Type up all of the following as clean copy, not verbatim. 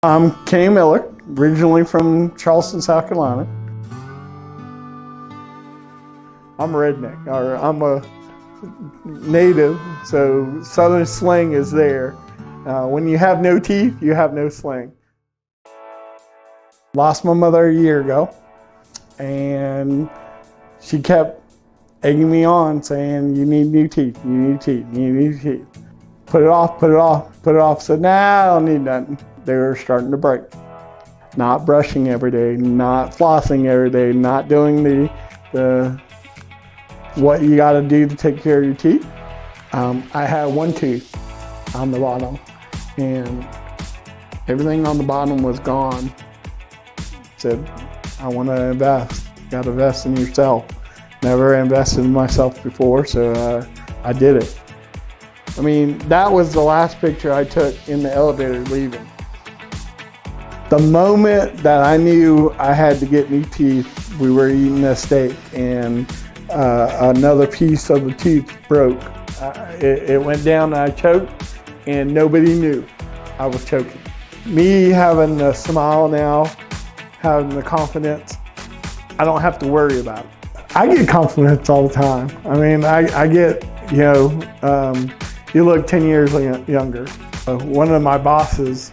I'm Kenny Miller, originally from Charleston, South Carolina. I'm a redneck, or I'm a native, so Southern slang is there. When you have no teeth, you have no slang. Lost my mother a year ago, and she kept egging me on, saying, you need new teeth, you need teeth, you need teeth. Put it off, put it off, put it off. Said, nah, I don't need nothing. They were starting to break. Not brushing every day, not flossing every day, not doing the what you got to do to take care of your teeth. I had one tooth on the bottom, and everything on the bottom was gone. Said, I want to invest. Got to invest in yourself. Never invested in myself before, so I did it. I mean, that was the last picture I took in the elevator leaving. The moment that I knew I had to get new teeth, we were eating a steak and another piece of the tooth broke. It went down and I choked, and nobody knew I was choking. Me having the smile now, having the confidence, I don't have to worry about it. I get confidence all the time. I mean, I get, you look 10 years younger. One of my bosses,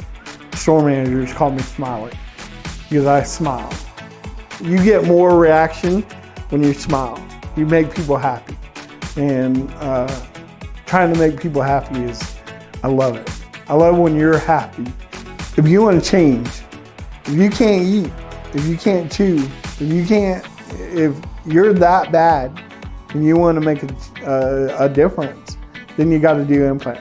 store managers, called me Smiley because I smile. You get more reaction when you smile. You make people happy. And trying to make people happy I love it. I love when you're happy. If you want to change, if you can't eat, if you can't chew, if you're that bad and you want to make a difference, then you got to do implant.